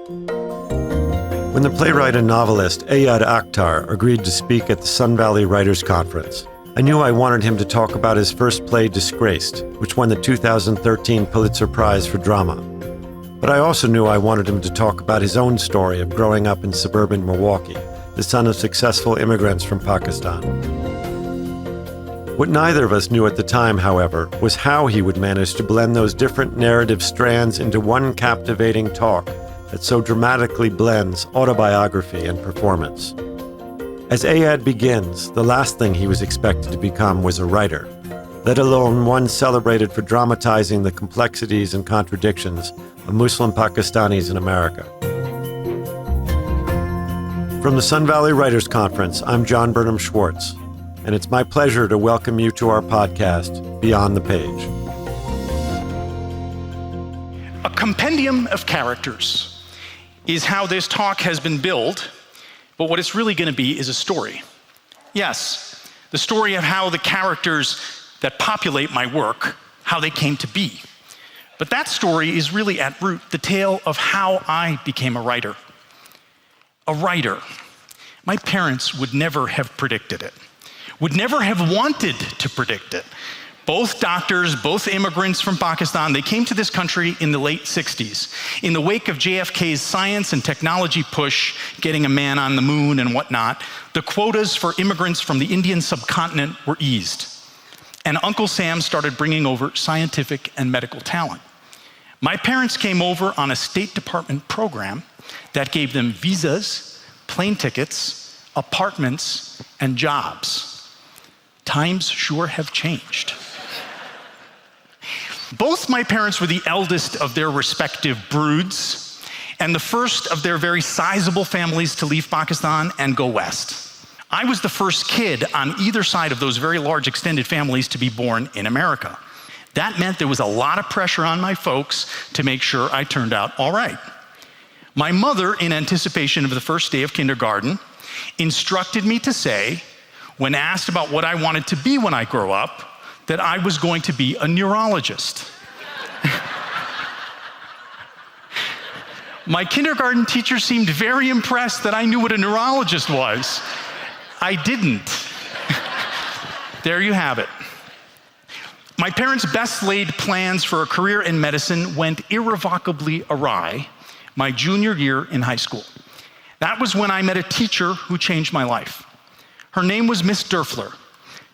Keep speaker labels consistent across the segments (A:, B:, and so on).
A: When the playwright and novelist AYAD AKHTAR agreed to speak at the Sun Valley Writers' Conference, I knew I wanted him to talk about his first play, Disgraced, which won the 2013 Pulitzer Prize for drama. But I also knew I wanted him to talk about his own story of growing up in suburban Milwaukee, the son of successful immigrants from Pakistan. What neither of us knew at the time, however, was how he would manage to blend those different narrative strands into one captivating talk that so dramatically blends autobiography and performance. As AYAD begins, the last thing he was expected to become was a writer, let alone one celebrated for dramatizing the complexities and contradictions of Muslim Pakistanis in America. From the Sun Valley Writers Conference, I'm John Burnham Schwartz, and it's my pleasure to welcome you to our podcast, Beyond the Page.
B: A compendium of characters is how this talk has been billed, but what it's really going to be is a story. Yes, the story of how the characters that populate my work, how they came to be. But that story is really at root the tale of how I became a writer. A writer. My parents would never have predicted it, would never have wanted to predict it. Both doctors, both immigrants from Pakistan, they came to this country in the late 60s. In the wake of JFK's science and technology push, getting a man on the moon and whatnot, the quotas for immigrants from the Indian subcontinent were eased. And Uncle Sam started bringing over scientific and medical talent. My parents came over on a State Department program that gave them visas, plane tickets, apartments, and jobs. Times sure have changed. Both my parents were the eldest of their respective broods and the first of their very sizable families to leave Pakistan and go west. I was the first kid on either side of those very large extended families to be born in America. That meant there was a lot of pressure on my folks to make sure I turned out all right. My mother, in anticipation of the first day of kindergarten, instructed me to say, when asked about what I wanted to be when I grow up, that I was going to be a neurologist. My kindergarten teacher seemed very impressed that I knew what a neurologist was. I didn't. There you have it. My parents' best laid plans for a career in medicine went irrevocably awry my junior year in high school. That was when I met a teacher who changed my life. Her name was Miss Durfler.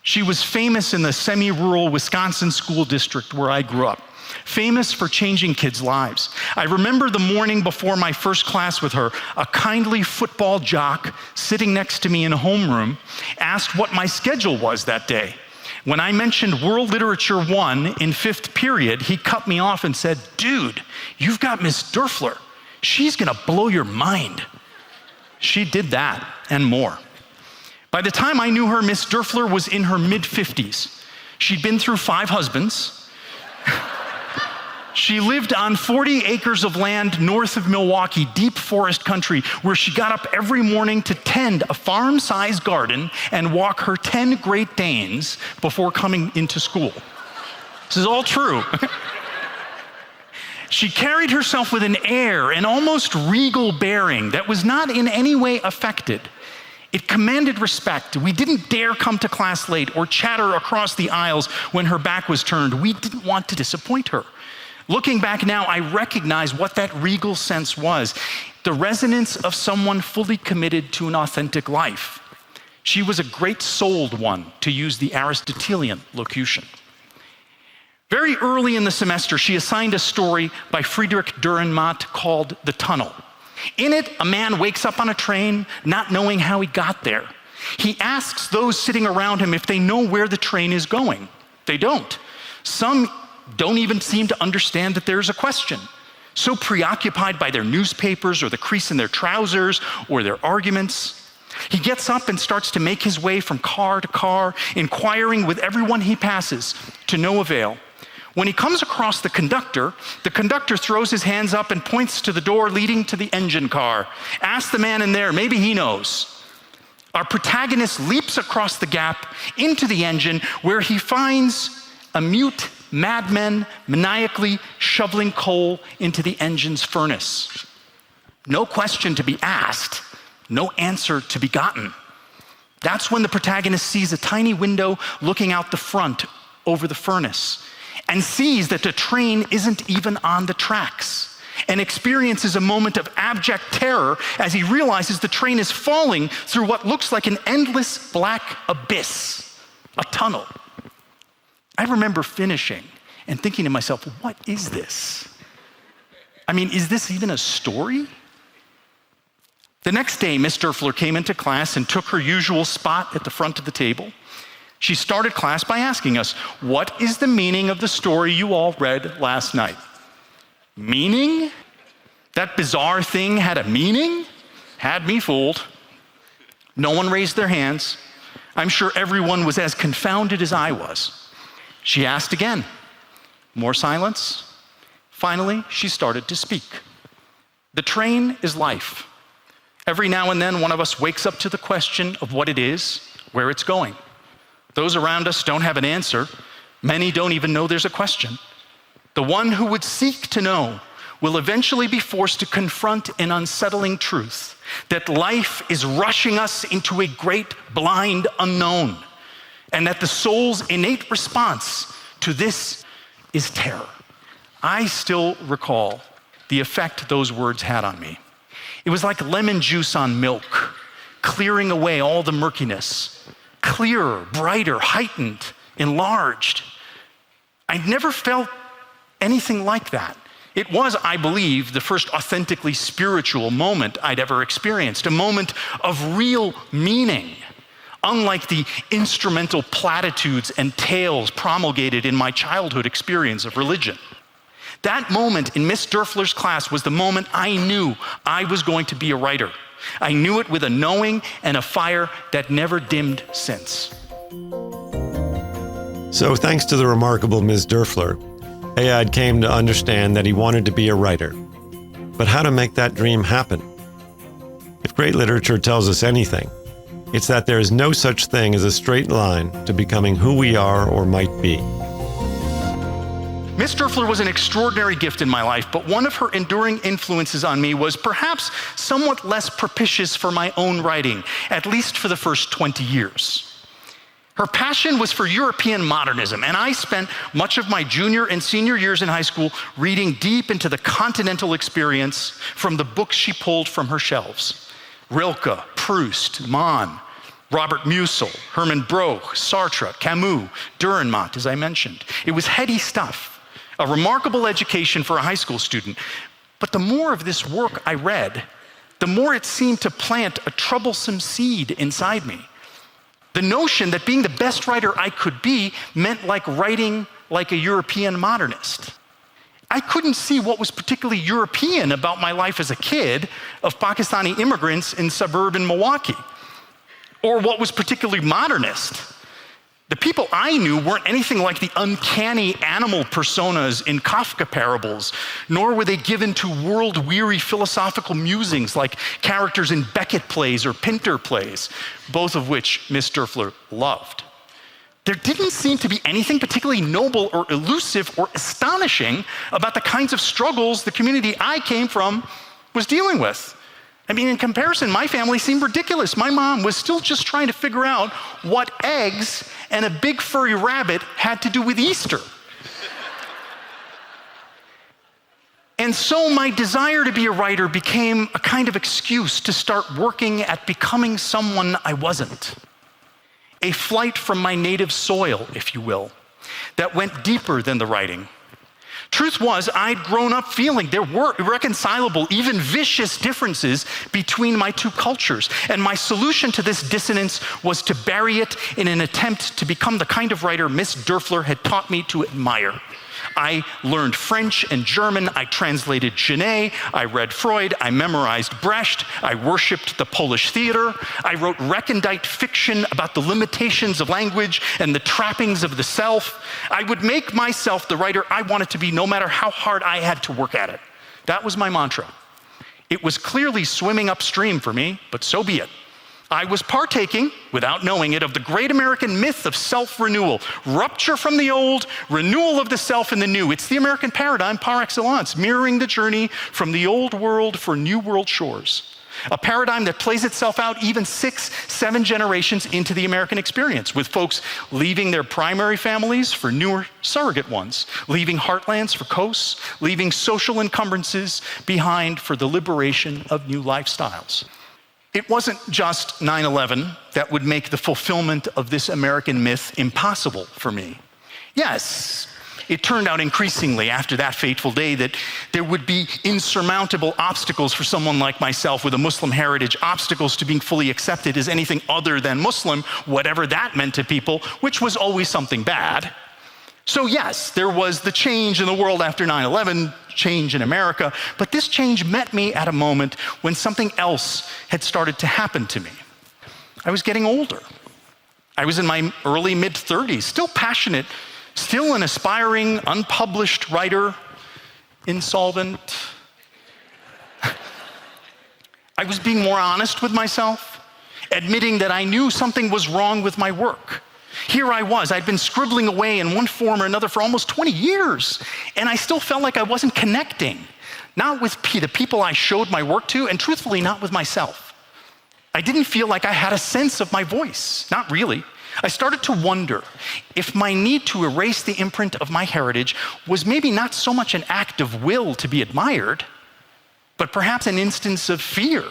B: She was famous in the semi-rural Wisconsin school district where I grew up, famous for changing kids' lives. I remember the morning before my first class with her, a kindly football jock sitting next to me in homeroom asked what my schedule was that day. When I mentioned World Literature 1 in 5th period, he cut me off and said, "Dude, you've got Miss Durfler. She's gonna blow your mind." She did that and more. By the time I knew her, Miss Durfler was in her mid-50s. She'd been through 5 husbands. She lived on 40 acres of land north of Milwaukee, deep forest country, where she got up every morning to tend a farm-sized garden and walk her 10 Great Danes before coming into school. This is all true. She carried herself with an air, an almost regal bearing that was not in any way affected. It commanded respect. We didn't dare come to class late or chatter across the aisles when her back was turned. We didn't want to disappoint her. Looking back now, I recognize what that regal sense was, the resonance of someone fully committed to an authentic life. She was a great-souled one, to use the Aristotelian locution. Very early in the semester, she assigned a story by Friedrich Dürrenmatt called The Tunnel. In it, a man wakes up on a train not knowing how he got there. He asks those sitting around him if they know where the train is going. They don't. Some don't even seem to understand that there's a question. So preoccupied by their newspapers or the crease in their trousers or their arguments. He gets up and starts to make his way from car to car, inquiring with everyone he passes, to no avail. When he comes across the conductor throws his hands up and points to the door leading to the engine car. Ask the man in there, maybe he knows. Our protagonist leaps across the gap into the engine where he finds a mute madman maniacally shoveling coal into the engine's furnace. No question to be asked, no answer to be gotten. That's when the protagonist sees a tiny window looking out the front over the furnace and sees that the train isn't even on the tracks, and experiences a moment of abject terror as he realizes the train is falling through what looks like an endless black abyss, a tunnel. I remember finishing and thinking to myself, what is this? I mean, is this even a story? The next day, Miss Dörfler came into class and took her usual spot at the front of the table. She started class by asking us, what is the meaning of the story you all read last night? Meaning? That bizarre thing had a meaning? Had me fooled. No one raised their hands. I'm sure everyone was as confounded as I was. She asked again. More silence. Finally, she started to speak. The train is life. Every now and then, one of us wakes up to the question of what it is, where it's going. Those around us don't have an answer. Many don't even know there's a question. The one who would seek to know will eventually be forced to confront an unsettling truth, that life is rushing us into a great blind unknown, and that the soul's innate response to this is terror. I still recall the effect those words had on me. It was like lemon juice on milk, clearing away all the murkiness. Clearer, brighter, heightened, enlarged. I'd never felt anything like that. It was, I believe, the first authentically spiritual moment I'd ever experienced, a moment of real meaning, unlike the instrumental platitudes and tales promulgated in my childhood experience of religion. That moment in Miss Dörfler's class was the moment I knew I was going to be a writer. I knew it with a knowing and a fire that never dimmed since.
A: So thanks to the remarkable Ms. Dörfler, AYAD came to understand that he wanted to be a writer. But how to make that dream happen? If great literature tells us anything, it's that there is no such thing as a straight line to becoming who we are or might be.
B: Miss Dörfler was an extraordinary gift in my life, but one of her enduring influences on me was perhaps somewhat less propitious for my own writing, at least for the first 20 years. Her passion was for European modernism, and I spent much of my junior and senior years in high school reading deep into the continental experience from the books she pulled from her shelves. Rilke, Proust, Mann, Robert Musil, Hermann Broch, Sartre, Camus, Dürrenmatt, as I mentioned. It was heady stuff. A remarkable education for a high school student. But the more of this work I read, the more it seemed to plant a troublesome seed inside me. The notion that being the best writer I could be meant like writing like a European modernist. I couldn't see what was particularly European about my life as a kid of Pakistani immigrants in suburban Milwaukee, or what was particularly modernist. The people I knew weren't anything like the uncanny animal personas in Kafka parables, nor were they given to world-weary philosophical musings like characters in Beckett plays or Pinter plays, both of which Miss Dörfler loved. There didn't seem to be anything particularly noble or elusive or astonishing about the kinds of struggles the community I came from was dealing with. I mean, in comparison, my family seemed ridiculous. My mom was still just trying to figure out what eggs and a big furry rabbit had to do with Easter. And so my desire to be a writer became a kind of excuse to start working at becoming someone I wasn't. A flight from my native soil, if you will, that went deeper than the writing. Truth was, I'd grown up feeling there were irreconcilable, even vicious differences between my two cultures. And my solution to this dissonance was to bury it in an attempt to become the kind of writer Miss Dörfler had taught me to admire. I learned French and German, I translated Genet, I read Freud, I memorized Brecht, I worshipped the Polish theater, I wrote recondite fiction about the limitations of language and the trappings of the self. I would make myself the writer I wanted to be no matter how hard I had to work at it. That was my mantra. It was clearly swimming upstream for me, but so be it. I was partaking, without knowing it, of the great American myth of self-renewal. Rupture from the old, renewal of the self in the new. It's the American paradigm par excellence, mirroring the journey from the old world for new world shores. A paradigm that plays itself out even 6, 7 generations into the American experience, with folks leaving their primary families for newer surrogate ones, leaving heartlands for coasts, leaving social encumbrances behind for the liberation of new lifestyles. It wasn't just 9/11 that would make the fulfillment of this American myth impossible for me. Yes, it turned out increasingly after that fateful day that there would be insurmountable obstacles for someone like myself with a Muslim heritage, obstacles to being fully accepted as anything other than Muslim, whatever that meant to people, which was always something bad. So yes, there was the change in the world after 9/11, change in America, but this change met me at a moment when something else had started to happen to me. I was getting older. I was in my early mid-30s, still passionate, still an aspiring, unpublished writer, insolvent. I was being more honest with myself, admitting that I knew something was wrong with my work. Here I was, I'd been scribbling away in one form or another for almost 20 years, and I still felt like I wasn't connecting, not with the people I showed my work to, and truthfully, not with myself. I didn't feel like I had a sense of my voice, not really. I started to wonder if my need to erase the imprint of my heritage was maybe not so much an act of will to be admired, but perhaps an instance of fear.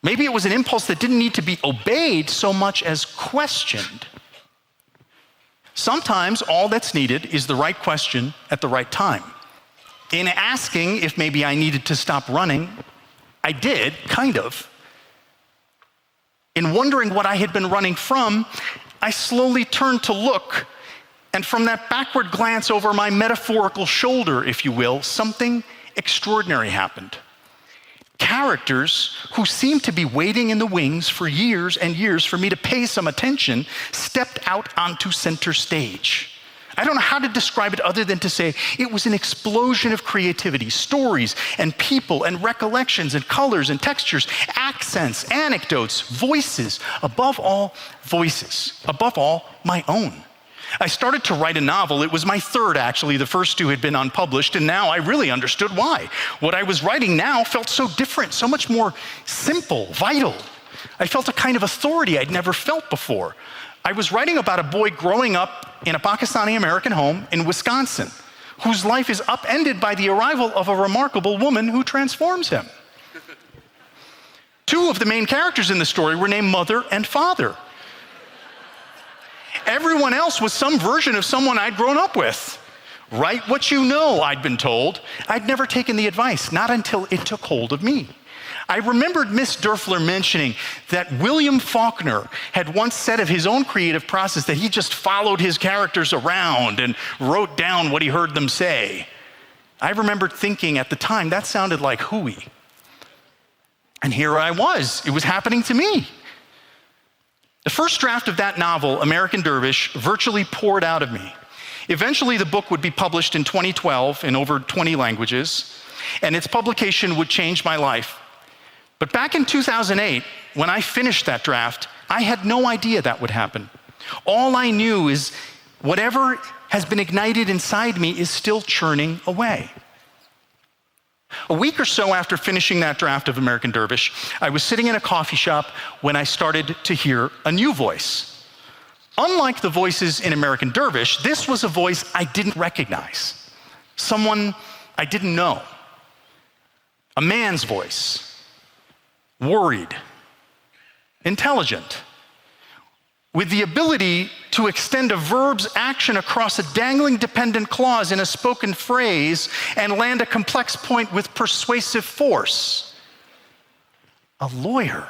B: Maybe it was an impulse that didn't need to be obeyed so much as questioned. Sometimes all that's needed is the right question at the right time. In asking if maybe I needed to stop running, I did, kind of. In wondering what I had been running from, I slowly turned to look, and from that backward glance over my metaphorical shoulder, if you will, something extraordinary happened. Characters who seemed to be waiting in the wings for years and years for me to pay some attention stepped out onto center stage. I don't know how to describe it other than to say it was an explosion of creativity, stories and people and recollections and colors and textures, accents, anecdotes, voices, above all, my own. I started to write a novel. It was my third, actually. The first 2 had been unpublished, and now I really understood why. What I was writing now felt so different, so much more simple, vital. I felt a kind of authority I'd never felt before. I was writing about a boy growing up in a Pakistani-American home in Wisconsin, whose life is upended by the arrival of a remarkable woman who transforms him. 2 of the main characters in the story were named Mother and Father. Everyone else was some version of someone I'd grown up with. Write what you know, I'd been told. I'd never taken the advice, not until it took hold of me. I remembered Miss Derfler mentioning that William Faulkner had once said of his own creative process that he just followed his characters around and wrote down what he heard them say. I remembered thinking at the time that sounded like hooey. And here I was, it was happening to me. The first draft of that novel, American Dervish, virtually poured out of me. Eventually, the book would be published in 2012 in over 20 languages, and its publication would change my life. But back in 2008, when I finished that draft, I had no idea that would happen. All I knew is whatever has been ignited inside me is still churning away. A week or so after finishing that draft of American Dervish, I was sitting in a coffee shop when I started to hear a new voice. Unlike the voices in American Dervish, this was a voice I didn't recognize, someone I didn't know. A man's voice, worried, intelligent, with the ability to extend a verb's action across a dangling dependent clause in a spoken phrase and land a complex point with persuasive force. A lawyer.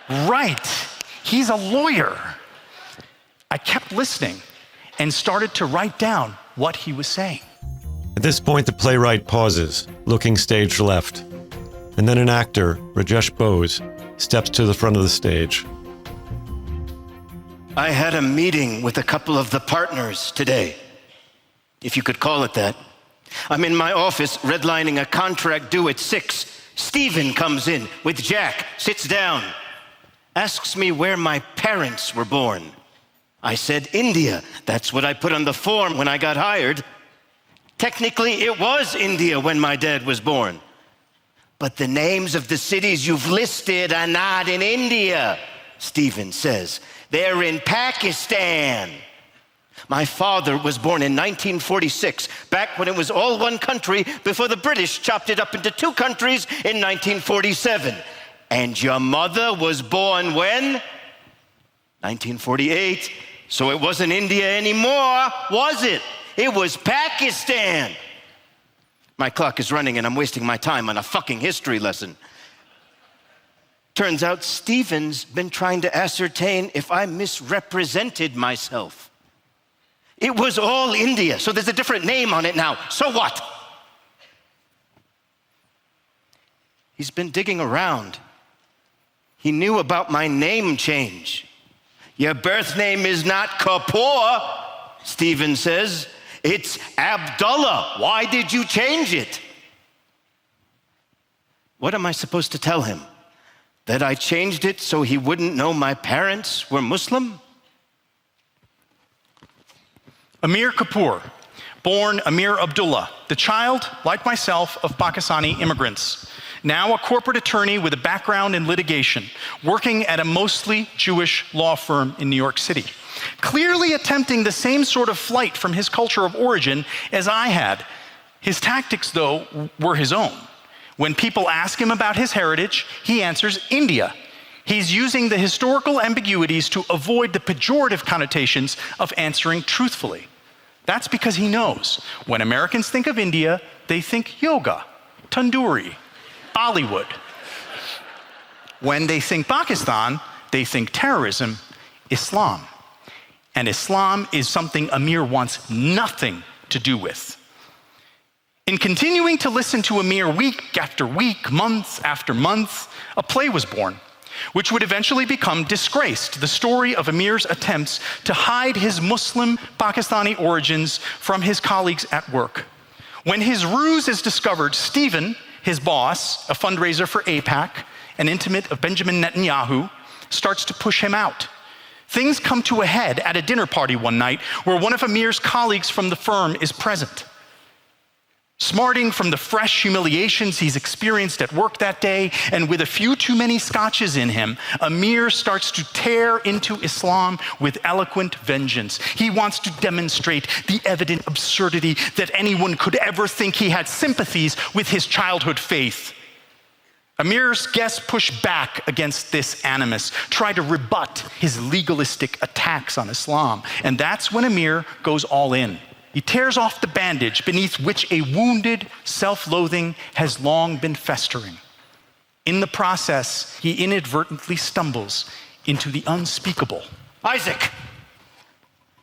B: Right, he's a lawyer. I kept listening and started to write down what he was saying.
A: At this point, the playwright pauses, looking stage left. And then an actor, Rajesh Bose, steps to the front of the stage.
C: I had a meeting with a couple of the partners today, if you could call it that. I'm in my office redlining a contract due at 6 Stephen comes in with Jack, sits down, asks me where my parents were born. I said, India. That's what I put on the form when I got hired. Technically, it was India when my dad was born. But the names of the cities you've listed are not in India, Stephen says. They're in Pakistan. My father was born in 1946, back when it was all one country before the British chopped it up into two countries in 1947. And your mother was born when? 1948. So it wasn't India anymore, was it? It was Pakistan. My clock is running and I'm wasting my time on a fucking history lesson. Turns out Stephen's been trying to ascertain if I misrepresented myself. It was all India, so there's a different name on it now. So what? He's been digging around. He knew about my name change. Your birth name is not Kapoor, Stephen says. It's Abdullah. Why did you change it? What am I supposed to tell him? That I changed it so he wouldn't know my parents were Muslim?
B: Amir Kapoor, born Amir Abdullah, the child, like myself, of Pakistani immigrants. Now a corporate attorney with a background in litigation, working at a mostly Jewish law firm in New York City. Clearly attempting the same sort of flight from his culture of origin as I had. His tactics, though, were his own. When people ask him about his heritage, he answers India. He's using the historical ambiguities to avoid the pejorative connotations of answering truthfully. That's because he knows when Americans think of India, they think yoga, tandoori, Bollywood. When they think Pakistan, they think terrorism, Islam. And Islam is something Amir wants nothing to do with. In continuing to listen to Amir week after week, month after month, a play was born, which would eventually become Disgraced, the story of Amir's attempts to hide his Muslim Pakistani origins from his colleagues at work. When his ruse is discovered, Stephen, his boss, a fundraiser for AIPAC, an intimate of Benjamin Netanyahu, starts to push him out. Things come to a head at a dinner party one night where one of Amir's colleagues from the firm is present. Smarting from the fresh humiliations he's experienced at work that day, and with a few too many scotches in him, Amir starts to tear into Islam with eloquent vengeance. He wants to demonstrate the evident absurdity that anyone could ever think he had sympathies with his childhood faith. Amir's guests push back against this animus, try to rebut his legalistic attacks on Islam, and that's when Amir goes all in. He tears off the bandage beneath which a wounded self-loathing has long been festering. In the process, he inadvertently stumbles into the unspeakable.
C: Isaac,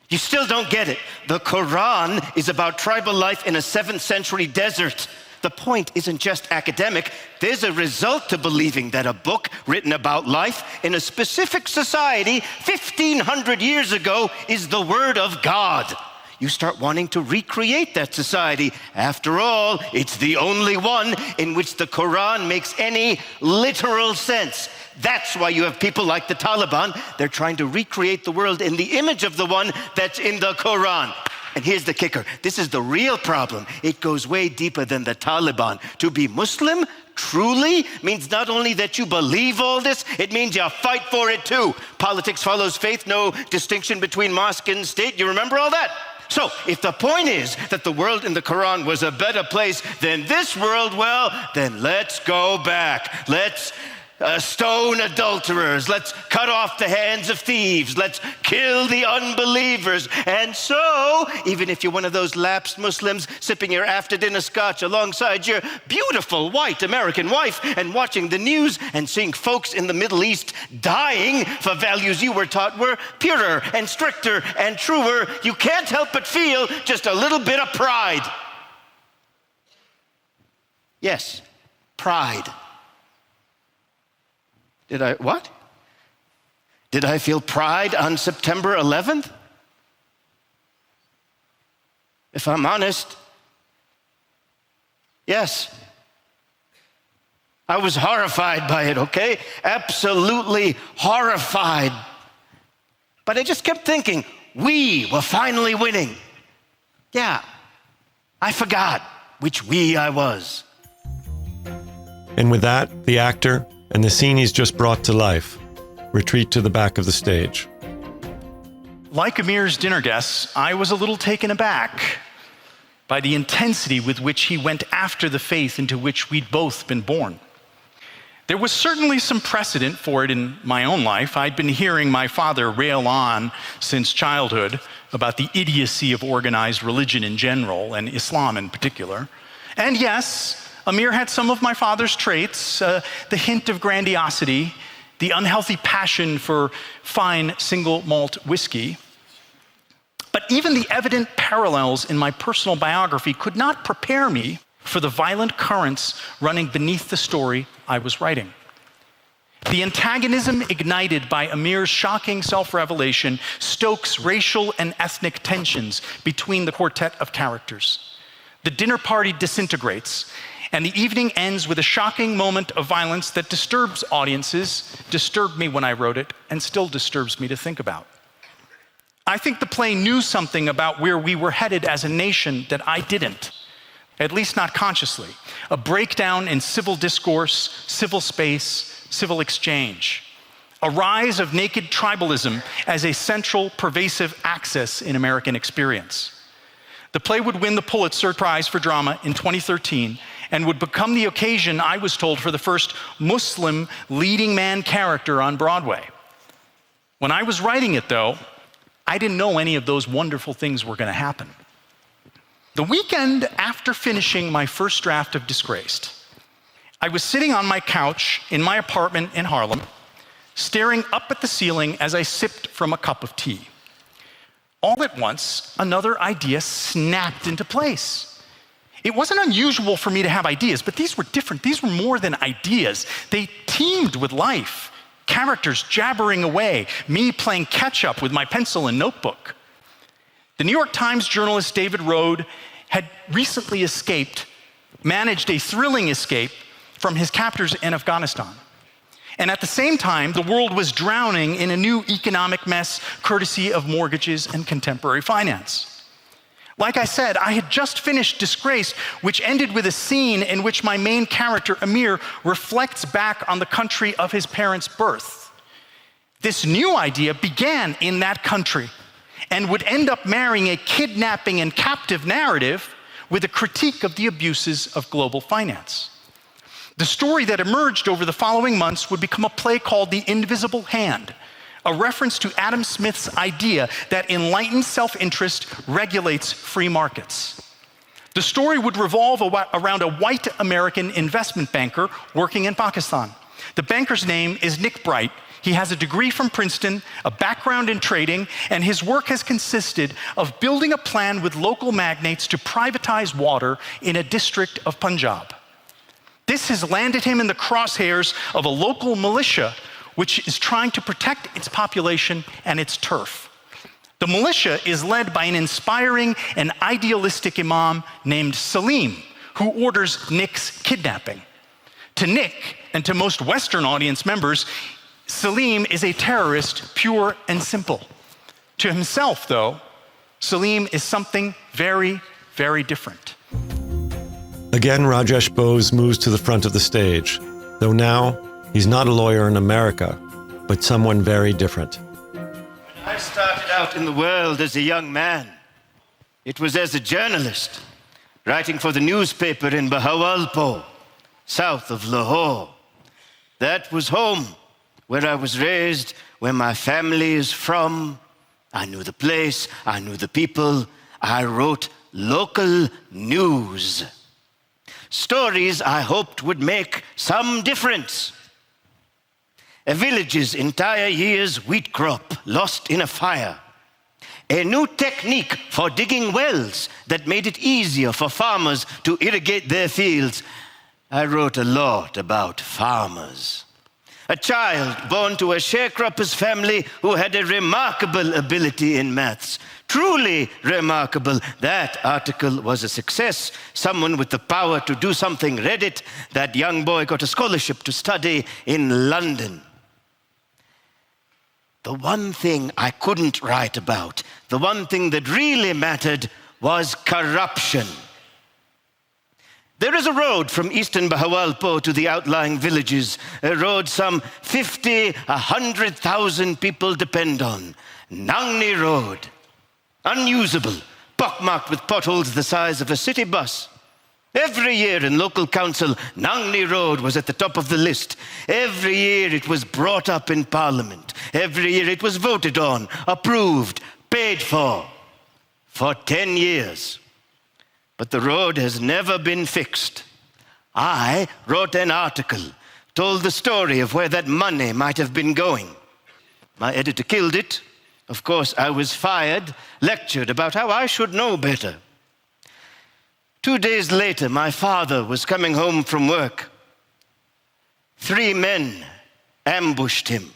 C: you still don't get it. The Quran is about tribal life in a 7th century desert. The point isn't just academic. There's a result to believing that a book written about life in a specific society 1,500 years ago is the word of God. You start wanting to recreate that society. After all, it's the only one in which the Quran makes any literal sense. That's why you have people like the Taliban. They're trying to recreate the world in the image of the one that's in the Quran. And here's the kicker. This is the real problem. It goes way deeper than the Taliban. To be Muslim, truly, means not only that you believe all this, it means you fight for it too. Politics follows faith, no distinction between mosque and state. You remember all that? So, if the point is that the world in the Quran was a better place than this world, well, then let's go back. Let's stone adulterers. Let's cut off the hands of thieves. Let's kill the unbelievers. And so, even if you're one of those lapsed Muslims sipping your after-dinner scotch alongside your beautiful white American wife and watching the news and seeing folks in the Middle East dying for values you were taught were purer and stricter and truer, you can't help but feel just a little bit of pride. Yes, pride. What? Did I feel pride on September 11th? If I'm honest, yes. I was horrified by it, okay? Absolutely horrified. But I just kept thinking, we were finally winning. Yeah, I forgot which we I was.
A: And with that, the actor and the scene he's just brought to life retreat to the back of the stage.
B: Like Amir's dinner guests, I was a little taken aback by the intensity with which he went after the faith into which we'd both been born. There was certainly some precedent for it in my own life. I'd been hearing my father rail on since childhood about the idiocy of organized religion in general, and Islam in particular. And yes, Amir had some of my father's traits, the hint of grandiosity, the unhealthy passion for fine single malt whiskey. But even the evident parallels in my personal biography could not prepare me for the violent currents running beneath the story I was writing. The antagonism ignited by Amir's shocking self-revelation stokes racial and ethnic tensions between the quartet of characters. The dinner party disintegrates, and the evening ends with a shocking moment of violence that disturbs audiences, disturbed me when I wrote it, and still disturbs me to think about. I think the play knew something about where we were headed as a nation that I didn't, at least not consciously. A breakdown in civil discourse, civil space, civil exchange. A rise of naked tribalism as a central, pervasive axis in American experience. The play would win the Pulitzer Prize for Drama in 2013 and would become the occasion, I was told, for the first Muslim leading man character on Broadway. When I was writing it, though, I didn't know any of those wonderful things were going to happen. The weekend after finishing my first draft of Disgraced, I was sitting on my couch in my apartment in Harlem, staring up at the ceiling as I sipped from a cup of tea. All at once, another idea snapped into place. It wasn't unusual for me to have ideas, but these were different. These were more than ideas. They teemed with life, characters jabbering away, me playing catch-up with my pencil and notebook. The New York Times journalist David Rode had recently managed a thrilling escape from his captors in Afghanistan. And at the same time, the world was drowning in a new economic mess courtesy of mortgages and contemporary finance. Like I said, I had just finished Disgraced, which ended with a scene in which my main character, Amir, reflects back on the country of his parents' birth. This new idea began in that country and would end up marrying a kidnapping and captive narrative with a critique of the abuses of global finance. The story that emerged over the following months would become a play called The Invisible Hand, a reference to Adam Smith's idea that enlightened self-interest regulates free markets. The story would revolve around a white American investment banker working in Pakistan. The banker's name is Nick Bright. He has a degree from Princeton, a background in trading, and his work has consisted of building a plan with local magnates to privatize water in a district of Punjab. This has landed him in the crosshairs of a local militia which is trying to protect its population and its turf. The militia is led by an inspiring and idealistic imam named Salim, who orders Nick's kidnapping. To Nick, and to most Western audience members, Salim is a terrorist, pure and simple. To himself, though, Salim is something very, very different.
A: Again, Rajesh Bose moves to the front of the stage, though now he's not a lawyer in America, but someone very different.
C: When I started out in the world as a young man, it was as a journalist, writing for the newspaper in Bahawalpur, south of Lahore. That was home, where I was raised, where my family is from. I knew the place, I knew the people. I wrote local news. Stories I hoped would make some difference. A village's entire year's wheat crop lost in a fire. A new technique for digging wells that made it easier for farmers to irrigate their fields. I wrote a lot about farmers. A child born to a sharecropper's family who had a remarkable ability in maths, Truly remarkable. That article was a success. Someone with the power to do something read it. That young boy got a scholarship to study in London. The one thing I couldn't write about, the one thing that really mattered, was corruption. There is a road from eastern Bahawalpur to the outlying villages, a road some 50, 100,000 people depend on. Nangni Road. Unusable, pockmarked with potholes the size of a city bus. Every year in local council, Nangni Road was at the top of the list. Every year it was brought up in Parliament. Every year it was voted on, approved, paid for 10 years. But the road has never been fixed. I wrote an article, told the story of where that money might have been going. My editor killed it. Of course, I was fired, lectured about how I should know better. 2 days later, my father was coming home from work. 3 men ambushed him.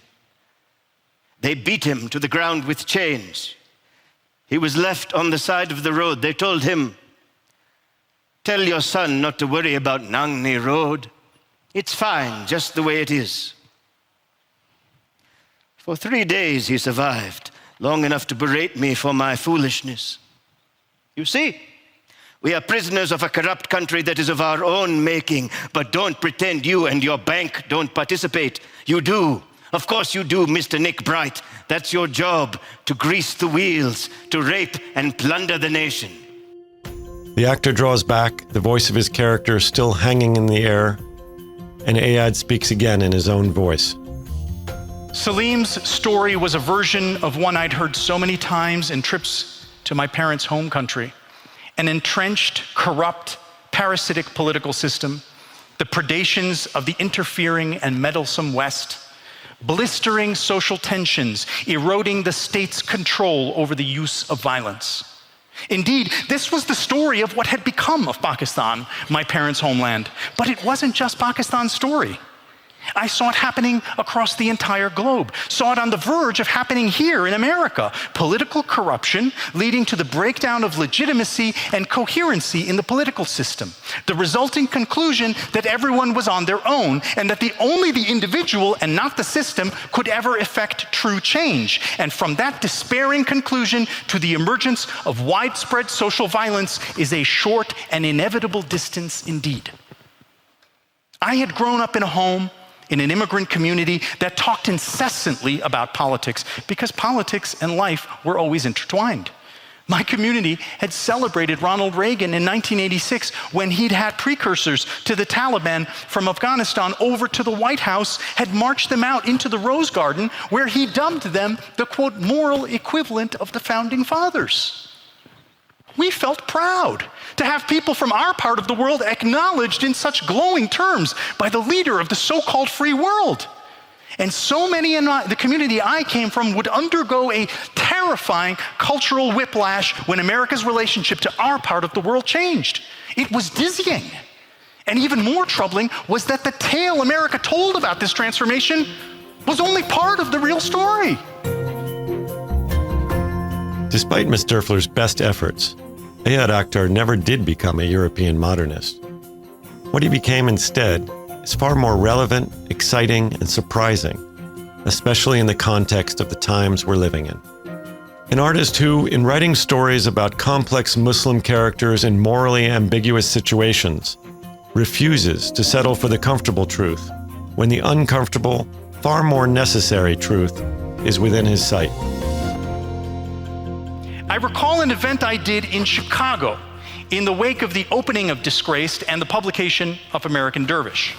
C: They beat him to the ground with chains. He was left on the side of the road. They told him, "Tell your son not to worry about Nangni Road. It's fine, just the way it is." For 3 days he survived, long enough to berate me for my foolishness. You see, we are prisoners of a corrupt country that is of our own making, but don't pretend you and your bank don't participate. You do. Of course you do, Mr. Nick Bright. That's your job, to grease the wheels, to rape and plunder the nation.
A: The actor draws back, the voice of his character still hanging in the air, and Ayad speaks again in his own voice.
B: Salim's story was a version of one I'd heard so many times in trips to my parents' home country. An entrenched, corrupt, parasitic political system, the predations of the interfering and meddlesome West, blistering social tensions, eroding the state's control over the use of violence. Indeed, this was the story of what had become of Pakistan, my parents' homeland. But it wasn't just Pakistan's story. I saw it happening across the entire globe, saw it on the verge of happening here in America. Political corruption leading to the breakdown of legitimacy and coherency in the political system. The resulting conclusion that everyone was on their own and that only the individual and not the system could ever effect true change. And from that despairing conclusion to the emergence of widespread social violence is a short and inevitable distance indeed. I had grown up in a home in an immigrant community that talked incessantly about politics because politics and life were always intertwined. My community had celebrated Ronald Reagan in 1986 when he'd had precursors to the Taliban from Afghanistan over to the White House, had marched them out into the Rose Garden where he dubbed them the, quote, moral equivalent of the Founding Fathers. We felt proud to have people from our part of the world acknowledged in such glowing terms by the leader of the so-called free world. And so many in the community I came from would undergo a terrifying cultural whiplash when America's relationship to our part of the world changed. It was dizzying. And even more troubling was that the tale America told about this transformation was only part of the real story.
A: Despite Ms. Derfler's best efforts, Ayad Akhtar never did become a European modernist. What he became instead is far more relevant, exciting, and surprising, especially in the context of the times we're living in. An artist who, in writing stories about complex Muslim characters in morally ambiguous situations, refuses to settle for the comfortable truth when the uncomfortable, far more necessary truth is within his sight.
B: I recall an event I did in Chicago in the wake of the opening of Disgraced and the publication of American Dervish.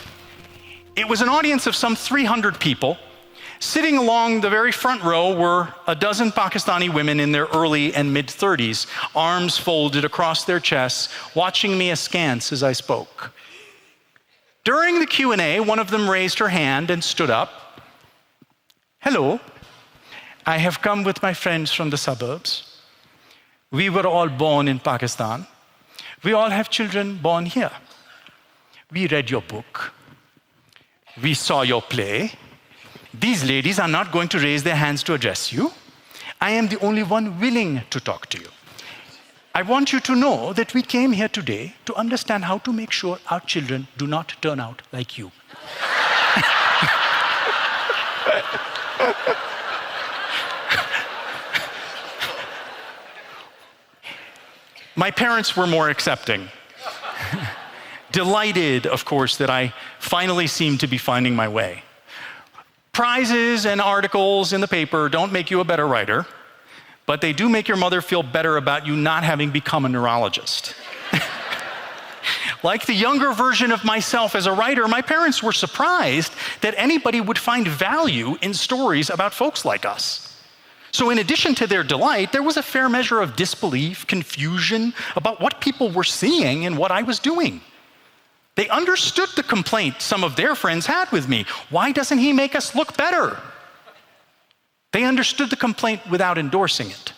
B: It was an audience of some 300 people. Sitting along the very front row were a dozen Pakistani women in their early and mid-30s, arms folded across their chests, watching me askance as I spoke. During the Q&A, one of them raised her hand and stood up. "Hello, I have come with my friends from the suburbs. We were all born in Pakistan. We all have children born here. We read your book. We saw your play. These ladies are not going to raise their hands to address you. I am the only one willing to talk to you. I want you to know that we came here today to understand how to make sure our children do not turn out like you. My parents were more accepting. Delighted, of course, that I finally seemed to be finding my way. Prizes and articles in the paper don't make you a better writer, but they do make your mother feel better about you not having become a neurologist. Like the younger version of myself as a writer, my parents were surprised that anybody would find value in stories about folks like us. So in addition to their delight, there was a fair measure of disbelief, confusion about what people were seeing and what I was doing. They understood the complaint some of their friends had with me. Why doesn't he make us look better? They understood the complaint without endorsing it.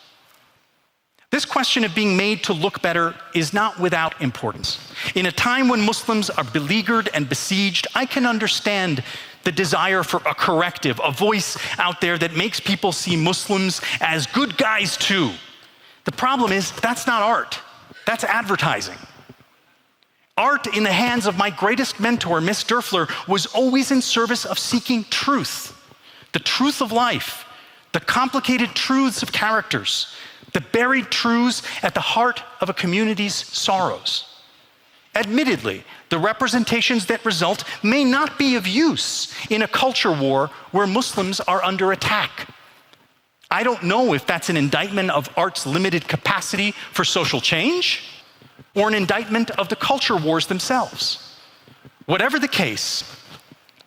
B: This question of being made to look better is not without importance. In a time when Muslims are beleaguered and besieged, I can understand the desire for a corrective, a voice out there that makes people see Muslims as good guys too. The problem is that's not art, that's advertising. Art in the hands of my greatest mentor, Miss Dörfler, was always in service of seeking truth, the truth of life, the complicated truths of characters, the buried truths at the heart of a community's sorrows. Admittedly, the representations that result may not be of use in a culture war where Muslims are under attack. I don't know if that's an indictment of art's limited capacity for social change or an indictment of the culture wars themselves. Whatever the case,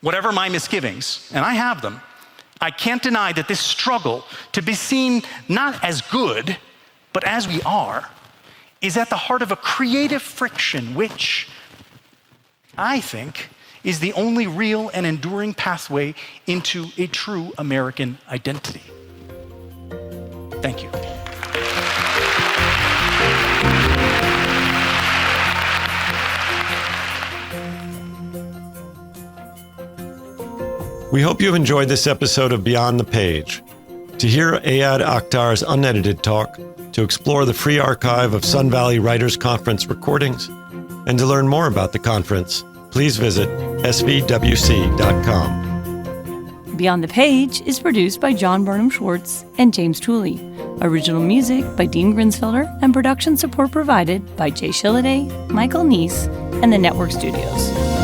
B: whatever my misgivings, and I have them, I can't deny that this struggle to be seen not as good, but as we are, is at the heart of a creative friction which, I think, is the only real and enduring pathway into a true American identity. Thank you.
A: We hope you've enjoyed this episode of Beyond the Page. To hear AYAD AKHTAR's unedited talk, to explore the free archive of Sun Valley Writers Conference recordings, and to learn more about the conference, please visit svwc.com.
D: Beyond the Page is produced by John Burnham Schwartz and James Tooley. Original music by Dean Grinsfelder and production support provided by Jay Shilliday, Michael Neese, and the Network Studios.